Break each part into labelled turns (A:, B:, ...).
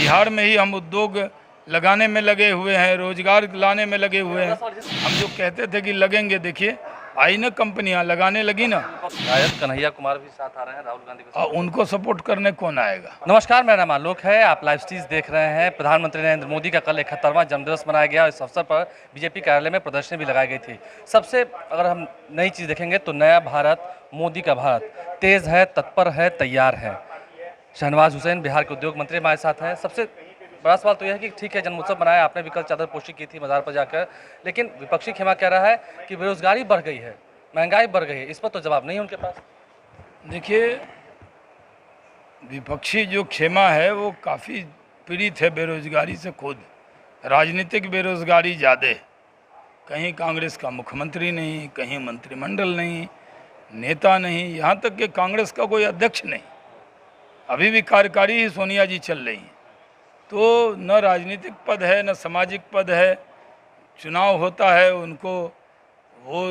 A: बिहार में ही हम उद्योग लगाने में लगे हुए हैं, रोजगार लाने में लगे हुए हैं। हम जो कहते थे कि लगेंगे, देखिए आई ना, कंपनियां लगाने लगी ना।
B: शायद कन्हैया कुमार भी साथ आ रहे हैं राहुल गांधी के साथ।
A: उनको सपोर्ट करने कौन आएगा।
B: नमस्कार, मेरा नाम आलोक है, आप लाइव स्ट्रीज देख रहे हैं। प्रधानमंत्री नरेंद्र मोदी का कल 71वां जन्मदिवस मनाया गया और इस अवसर पर बीजेपी कार्यालय में प्रदर्शनी भी लगाई गई थी। सबसे अगर हम नई चीज़ देखेंगे तो नया भारत, मोदी का भारत, तेज है, तत्पर है, तैयार है। शहनवाज हुसैन बिहार के उद्योग मंत्री हमारे साथ हैं। सबसे बड़ा सवाल तो यह है कि ठीक है, जन्मोत्सव मनाया आपने भी, कल चादर पोशी की थी मज़ार पर जाकर, लेकिन विपक्षी खेमा कह रहा है कि बेरोजगारी बढ़ गई है, महंगाई बढ़ गई है। इस पर तो जवाब नहीं है उनके पास।
A: देखिए, विपक्षी जो खेमा है वो काफ़ी पीड़ित है बेरोजगारी से खुद। राजनीतिक बेरोजगारी ज़्यादा है। कहीं कांग्रेस का मुख्यमंत्री नहीं, कहीं मंत्रिमंडल नहीं, नेता नहीं, यहाँ तक कि कांग्रेस का कोई अध्यक्ष नहीं। अभी भी कार्यकारी ही सोनिया जी चल रही हैं। तो न राजनीतिक पद है, न सामाजिक पद है। चुनाव होता है, उनको वो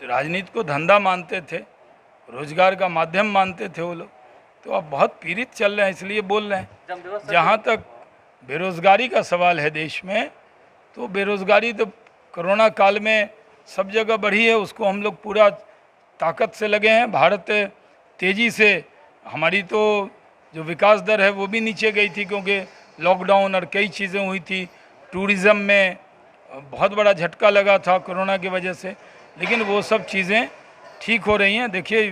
A: राजनीति को धंधा मानते थे, रोजगार का माध्यम मानते थे वो लोग। तो अब बहुत पीड़ित चल रहे हैं, इसलिए बोल रहे हैं। जहाँ तक बेरोजगारी का सवाल है देश में, तो बेरोजगारी तो कोरोना काल में सब जगह बढ़ी है। उसको हम लोग पूरा ताकत से लगे हैं। भारत तेज़ी से, हमारी तो जो विकास दर है वो भी नीचे गई थी, क्योंकि लॉकडाउन और कई चीज़ें हुई थी। टूरिज़्म में बहुत बड़ा झटका लगा था कोरोना की वजह से, लेकिन वो सब चीज़ें ठीक हो रही हैं। देखिए,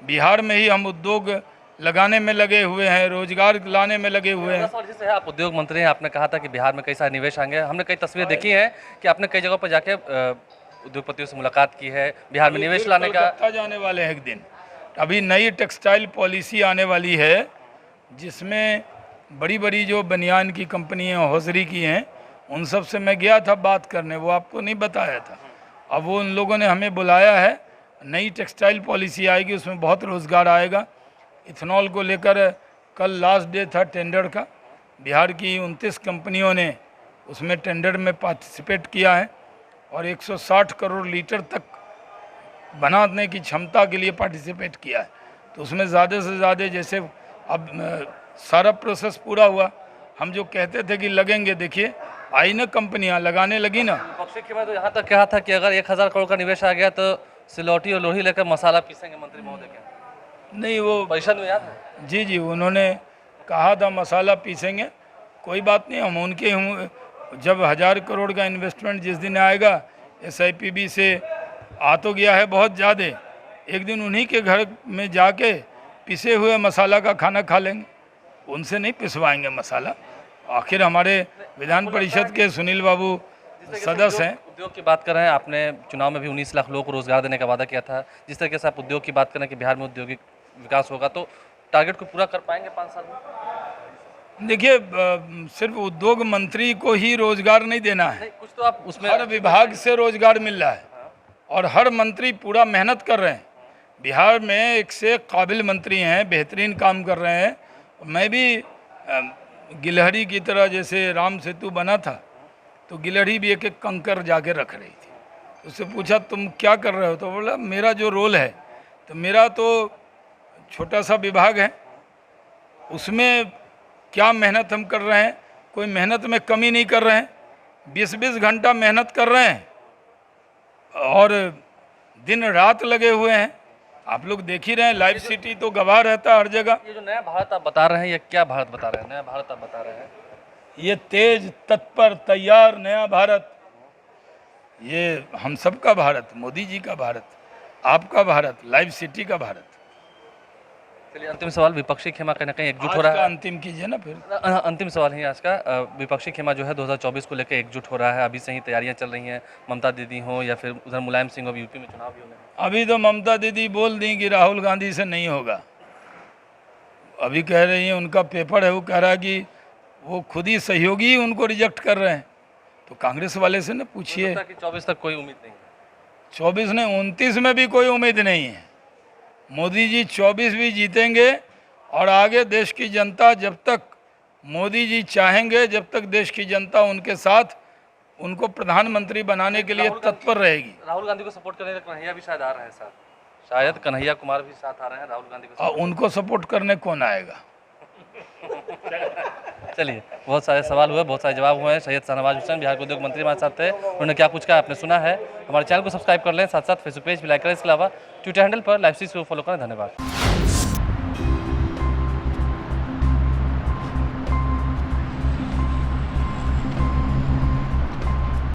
A: बिहार में ही हम उद्योग लगाने में लगे हुए हैं, रोजगार लाने में लगे हुए हैं।
B: जैसे आप उद्योग मंत्री हैं, आपने कहा था कि बिहार में कई सारे निवेश आएंगे। हमने कई तस्वीरें देखी हैं कि आपने कई जगहों पर जाके उद्योगपतियों से मुलाकात की है, बिहार में निवेश लाने का।
A: जाने वाले हैं एक दिन। अभी नई टेक्सटाइल पॉलिसी आने वाली है, जिसमें बड़ी बड़ी जो बनियान की कंपनियां, हौजरी की हैं, उन सब से मैं गया था बात करने, वो आपको नहीं बताया था। अब वो उन लोगों ने हमें बुलाया है। नई टेक्सटाइल पॉलिसी आएगी, उसमें बहुत रोज़गार आएगा। इथेनॉल को लेकर कल लास्ट डे था टेंडर का। बिहार की 29 कंपनियों ने उसमें टेंडर में पार्टिसिपेट किया है और 160 करोड़ लीटर तक बनाने की क्षमता के लिए पार्टिसिपेट किया है। तो उसमें ज़्यादा से ज़्यादा, जैसे अब सारा प्रोसेस पूरा हुआ, हम जो कहते थे कि लगेंगे, देखिए आई ना, कंपनियां लगाने लगी ना।
B: विपक्षी खेमा तो यहाँ तक कहा था कि अगर 1000 करोड़ का निवेश आ गया तो सिलौटी और लोही लेकर मसाला पीसेंगे मंत्री महोदय के।
A: नहीं, वो
B: परिषद में याद है?
A: जी जी, उन्होंने कहा था मसाला पीसेंगे। कोई बात नहीं, हम उनके हूँ। जब 1000 करोड़ का इन्वेस्टमेंट जिस दिन आएगा, SIPB से आ तो गया है बहुत ज़्यादा, एक दिन उन्हीं के घर में जाके पिसे हुए मसाला का खाना खा लेंगे। उनसे नहीं पिसवाएंगे मसाला। आखिर हमारे विधान परिषद के सुनील बाबू सदस्य हैं।
B: उद्योग की बात कर रहे हैं, आपने चुनाव में भी 19 लाख लोगों को रोजगार देने का वादा किया था। जिस तरीके से आप उद्योग की बात करें कि बिहार में औद्योगिक विकास होगा, तो टारगेट को पूरा कर पाएंगे 5 साल में?
A: देखिए, सिर्फ उद्योग मंत्री को ही रोजगार नहीं देना है।
B: कुछ तो आप उसमें,
A: हर विभाग से रोजगार मिल रहा है और हर मंत्री पूरा मेहनत कर रहे हैं। बिहार में एक से एक काबिल मंत्री हैं, बेहतरीन काम कर रहे हैं। मैं भी गिलहरी की तरह, जैसे राम सेतु बना था, तो गिलहरी भी एक एक कंकर जाके रख रही थी। उससे पूछा तुम क्या कर रहे हो, तो बोला मेरा जो रोल है, तो मेरा तो छोटा सा विभाग है, उसमें क्या मेहनत हम कर रहे हैं। कोई मेहनत में कमी नहीं कर रहे हैं। 20-20 घंटा मेहनत कर रहे हैं और दिन रात लगे हुए हैं। आप लोग देख ही रहे हैं, लाइव सिटी तो गवाह रहता है हर जगह।
B: ये जो नया भारत आप बता रहे हैं, ये क्या भारत बता रहे हैं? नया भारत आप बता रहे हैं,
A: ये तेज, तत्पर, तैयार नया भारत, ये हम सब का भारत, मोदी जी का भारत, आपका भारत, लाइव सिटी का भारत।
B: चलिए, अंतिम सवाल। विपक्षी खेमा कहीं ना कहीं एकजुट हो रहा है।
A: अंतिम कीजिए ना फिर।
B: अंतिम सवाल ही आज का। विपक्षी खेमा जो है 2024 को लेकर एकजुट हो रहा है। अभी से ही तैयारियां चल रही हैं, ममता दीदी हो या फिर उधर मुलायम सिंह हो, यूपी में चुनाव भी होने हैं।
A: अभी तो ममता दीदी बोल दी कि राहुल गांधी से नहीं होगा। अभी कह रही हैं, उनका पेपर है, वो कह रहा है कि वो खुद ही सहयोगी ही उनको रिजेक्ट कर रहे हैं। तो कांग्रेस वाले से ना पूछिए।
B: 24 तक कोई उम्मीद नहीं है।
A: 24 ने 29 में भी कोई उम्मीद नहीं है। मोदी जी 24 भी जीतेंगे और आगे देश की जनता, जब तक मोदी जी चाहेंगे, जब तक देश की जनता उनके साथ, उनको प्रधानमंत्री बनाने के लिए तत्पर रहेगी।
B: राहुल गांधी को सपोर्ट करने कन्हैया भी शायद आ रहे हैं साथ। शायद कन्हैया कुमार भी साथ आ रहे हैं राहुल गांधी को।
A: और उनको सपोर्ट करने कौन आएगा।
B: चलिए, बहुत सारे सवाल हुए, बहुत सारे जवाब हुए हैं। सैयद शाहनवाज हुसैन बिहार के उद्योग मंत्री हमारे साथ थे, उन्होंने क्या कुछ कहा आपने सुना है। हमारे चैनल को सब्सक्राइब कर लें, साथ साथ फेसबुक पेज भी लाइक करें। इसके अलावा ट्विटर हैंडल पर लाइव स्ट्रीम को फॉलो करें। धन्यवाद।